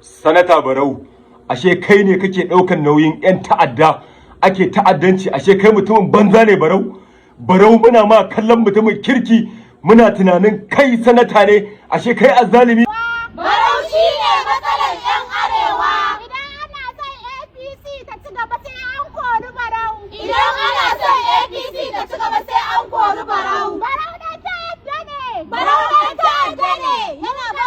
Sanata Barau, ashe kai ne kake ɗaukan nauyin 'yan ta'adda, ake ta'addanci, ashe kai mutumin banza ne Barau? Barau muna ma kallon mutumin kirki, muna tunanin kai sanata ne, ashe kai azzalimi. Barau shi ne matsalar 'yan arewa. Idan ana son APC ta ci gaba sai an kori Barau. Idan ana son APC ta ci gaba sai an kori Barau. Barau ɗan ta'adda ne. Barau ɗan ta'adda ne. Yana ba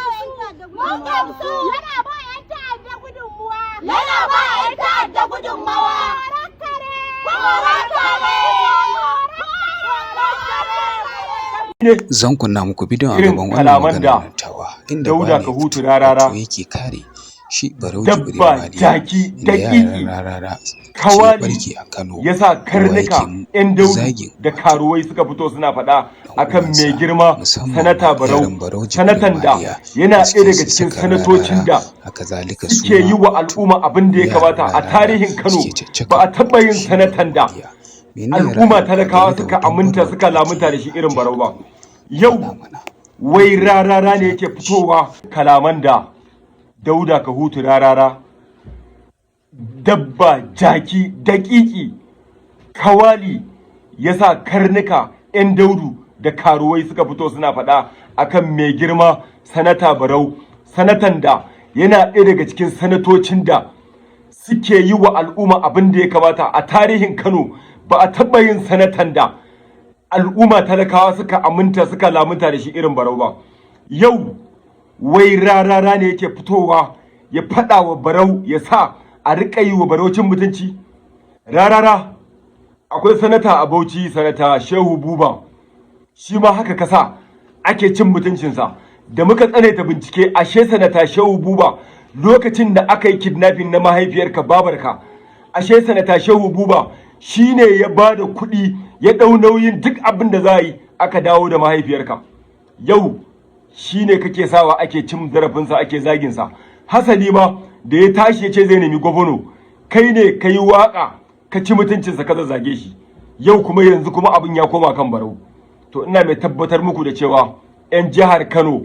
mun gamsu. Yana ba 'yan ta'adda gudunmuwa. Yana ba 'yan ta'adda gudunmawa. Koran kare. Koran kare. Zan kunna muku bidiyon a gaban wannan maganar tawa inda Dauda Kahutu rarara yake kare shi Barau dabba jaki daƙiƙi kawali yasa karnuka 'yan daudu da karuwai suka fito suna faɗa akan mai girma sanata Barau, sanatan da yana ɗaya daga cikin sanatocin da suke yi wa al'umma abin da ya kamata a tarihin Kano. Ba a taɓa yin sanatan da al'umma talakawa suka aminta suka lamunta da shi irin Barau ba. Yau wai rarara ne yake fitowa kalaman da Dauda Kahutu rarara dabba jaki daƙiƙi kawali yasa karnuka 'yan daudu da karuwai suka fito suna faɗa akan mai girma sanata Barau, sanatan da yana ɗaya daga cikin sanatocin da suke yi wa al'umma abin da ya kamata a tarihin Kano. Ba a taɓa yin sanatan da al'umma talakawa suka aminta suka lamunta da shi irin Barau ba. Yau wai rarara ne yake fitowa ya faɗa wa Barau ya sa a riƙa yi wa Barau cin mutunci. Rarara akwai sanata a Bauchi, sanata Shehu Buba, shi ma haka kasa ake cin mutuncinsa. Da muka tsanaita bincike, ashe sanata Shehu Buba lokacin da aka yi kidnapping na mahaifiyarka babarka, ashe sanata Shehu Buba shi ne ya ba da kuɗi ya ɗau nauyin duk abin da za a yi aka dawo da mahaifiyarka. Yau shi ne kake sawa ake cin zarafinsa ake zaginsa. Hasali ma da ya tashi ya ce zai nemi gwamna, kai ne ka yi waƙa ka ci mutuncinsa ka zazzage shi. Yau kuma yanzu kuma abin ya koma kan Barau. To ina mai tabbatar muku da cewa 'yan jihar Kano,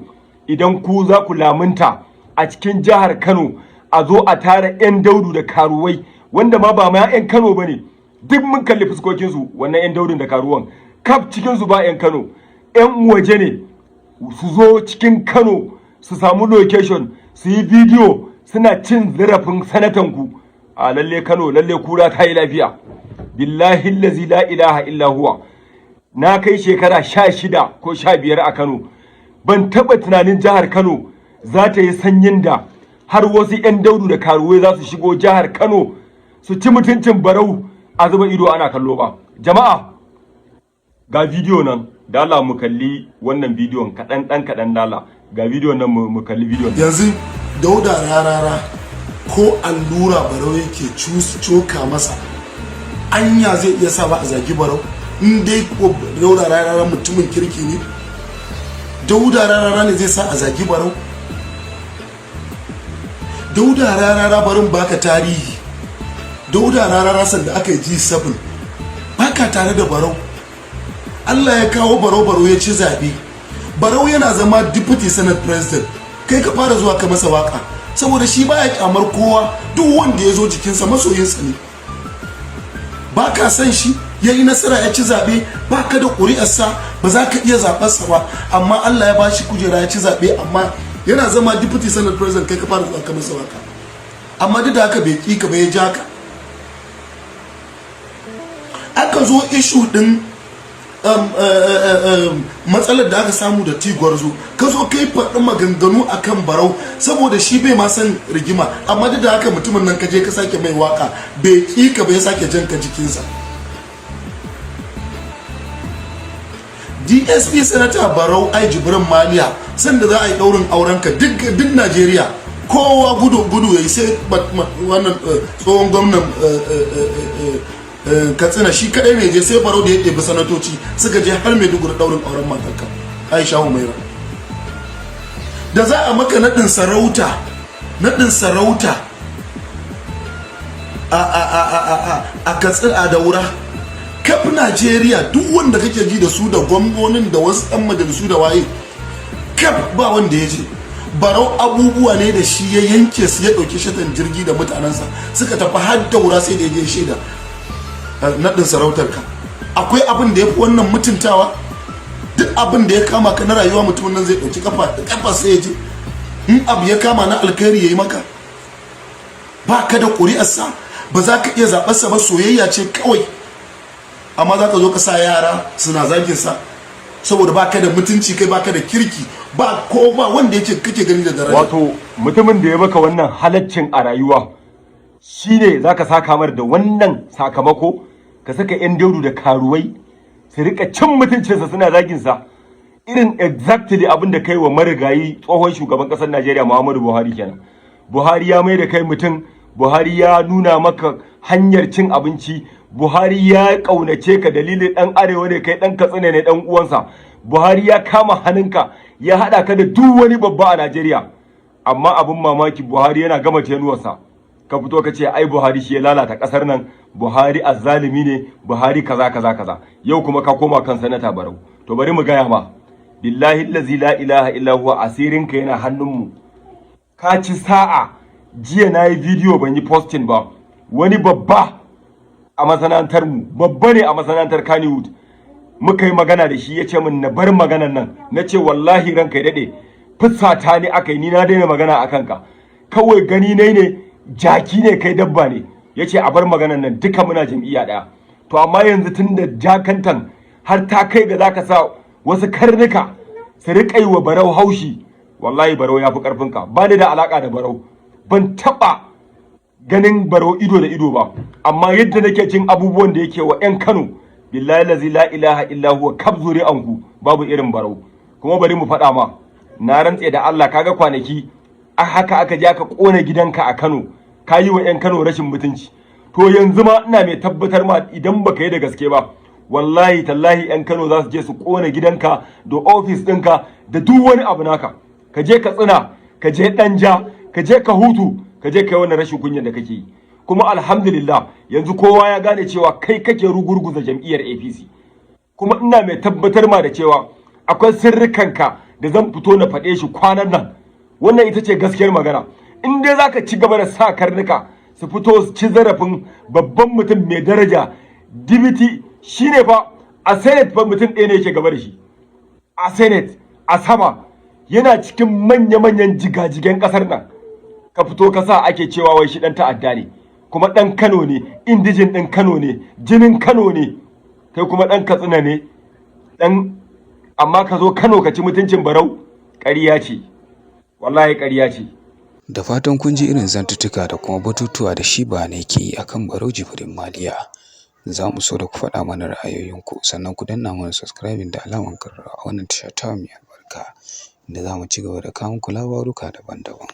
idan ku za ku lamunta a cikin jihar Kano a zo a tara 'yan daudu da karuwai wanda ma ba ma 'yan Kano ba ne, duk mun kalli fuskokinsu wannan 'yan daudin da karuwan kaf cikinsu ba 'yan Kano, 'yan waje ne, su zo cikin Kano su samu location su yi bidiyo suna cin zarafin sanatanku. A lalle Kano lalle kura ta yi lafiya. Billahi allazi la ilaha illa huwa, na kai shekara 16 ko 15 a Kano, ban taɓa tunanin jihar Kano za ta yi sanyin da har wasu 'yan daudu da karuwai za su shigo jihar Kano su ci mutuncin Barau a zuba ido ana kallo ba. Jama'a ga bidiyo nan, da Allah mu kalli wannan bidiyon kaɗan dala, ga bidiyon nan mu kalli bidiyon. Yanzu Dauda rarara ko allura Barau yake coka masa, anya zai iya sa ba a zagi Barau? In dai ko Dauda rarara mutumin kirki ne, Dauda rarara ne zai sa a zagi Barau? Dauda rarara barin baka tarihi, Dauda rarara sanda aka yi G7 baka tare da Barau. Allah ya kawo Barau ya ci zabe. Barau yana zama deputy senate president, kai ka fara zuwa ka masa waka saboda shi baya kyamar kowa, duk wanda ya zo jikinsa masoyinsa ne. Baka san shi, yayi nasara ya ci zabe, baka da ƙuri'arsa, ba za ka iya zaɓarsa ba, amma Allah ya bashi kujera ya ci zabe, amma yana zama deputy senate president kai ka fara zuwa ka masa waka. Amma duk da haka bai ƙi ka ba, ya ja ka. Aka zo issue din matsalar da aka samu da Tigwarzo, ka zo kai faɗin maganganu akan Barau saboda shi bai ma san rigima, amma duk da haka mutumin nan ka je ka sake mai waka, bai ƙi ka bai sake jan ka jikinsa. DSP Senator Barau ai Jibrin Maliya sanda za a yi ɗaurin aurenka duk Najeriya kowa gudu yayi, sai wannan tsohon gwamnan Katsina shi kadai ne je, sai Barau da ya ɗebi sanatoci suka je har Maiduguri ɗaurin auren matarka Aisha Humaira. Da za a maka naɗin sarauta a Katsina a Daura, kaf Najeriya duk wanda kake ji da su da gwamnonin da wasu ɗan majalisu da waye, kaf ba wanda ya je. barau abubuwa ne da shi ya yanke su ya ɗauki shatan jirgi da mutanensa suka tafi har daura sai da ya je shaida naɗin sarautar ka. Akwai abin da ya fi wannan mutuntawa? Duk abin da ya kama ka na rayuwa mutumin nan zai ɗauki kafa sai ya je. In abu ya kama na alkhairi ya yi maka, ba ka da ƙuri'arsa, ba za ka iya zaɓarsa ba, soyayya ce kawai. Amma za ka zo ka sa yara suna zaginsa saboda ba ka da mutunci, kai ba ka da kirki, ba ko ba wanda yake kake gani da daraja. Wato mutumin da ya maka wannan halaccin a rayuwa shine zaka saka mar da wannan sakamako, ka saka yan daudu da karuwai su rika cin mutuncinsa suna zagin sa, irin exactly abin da kai wa marigayi tsohon shugaban kasar Najeriya Muhammadu Buhari kenan. Buhari ya mai da kai mutum, Buhari ya nuna maka hanyar cin abinci, Buhari ya kaunace ka dalilin dan arewa ne kai, dan Katsina ne dan uwansa. Buhari ya kama hannunka ya hada ka da duk wani babba a Najeriya. Amma abin mamaki Buhari yana gama tenuwarsa ka fito ka ce ai Buhari shi ya lalata kasar nan, Buhari azzalimi ne, Buhari kaza kaza kaza. Yau kuma ka koma kan sanata Barau. To bari mu gaya ma, billahi allazi la ilaha illa huwa, asirinka yana hannunmu. Ka ci sa'a, jiya na yi bidiyo ban yi posting ba, wani babba a masana'antar mu, babba ne a masana'antar Kannywood, muka yi magana da shi ya ce min na bar maganan nan. Na ce wallahi ranka ya daɗe, fusata ne aka yi, ni na daina magana a kanka, kawai gani ne jaki ne kai, dabba ne. Ya ce a bar maganan nan, duka muna jam'iyya ɗaya. To amma yanzu tun da jakantan har ta kai ga zaka sa wasu karnuka su riƙa yi wa Barau haushi, wallahi Barau ya fi ƙarfinka. Ba ni da alaƙa da Barau, ban taɓa ganin Barau ido da ido ba, amma yadda nake cin abubuwan da yake wa 'yan Kano, billahi lazi la ilaha illa huwa, kab zuri'anku babu irin Barau. Kuma bari mu faɗa ma, na rantse da Allah, kaga kwanaki haka aka je aka kona gidanka a Kano, ka yi wa 'yan Kano rashin mutunci. To yanzu ma ina mai tabbatar ma, idan baka yi da gaske ba, wallahi tallahi 'yan Kano za su je su kona gidanka da ofis ɗinka da duk wani abu naka. Ka je ka tsina, ka je Danja, ka je ka hutu, ka je kai wannan rashin kunyan da kake yi. Kuma alhamdulillah yanzu kowa ya gane cewa kai kake rugurguza jam'iyyar APC. Kuma ina mai tabbatar ma da cewa akwai sirrikanka da zan fito na faɗe shi kwanan nan. Wannan ita ce gaskiyar magana. In dai zaka ci gaba da sa karnuka su fito su ci zarafin babban mutum mai daraja, dibiti shine fa a Senate fa mutum ɗaya ne yake gaba da shi. A Senate, a sama, yana cikin manya-manyan jigajigen ƙasar nan. Ka fito ka sa ake cewa wai shi ɗan ta'adda ne, kuma ɗan Kano ne, indijin ɗin Kano ne, jinin Kano ne, kai kuma ɗan Katsina ne, amma ka zo Kano ka ci mutuncin Barau, ƙarya ce, wallahi ƙarya ce. Da fatan kun ji irin zantuttuka da kuma batutuwa da shi ba ne ke yi akan Barau Jibrin Maliya. Za mu so da ku faɗa mana ra'ayoyinku, sannan ku danna mana subscribing da alaman karra a wannan tasha ta mai albarka, da za mu ci gaba da kawo muku labaruka daban-daban.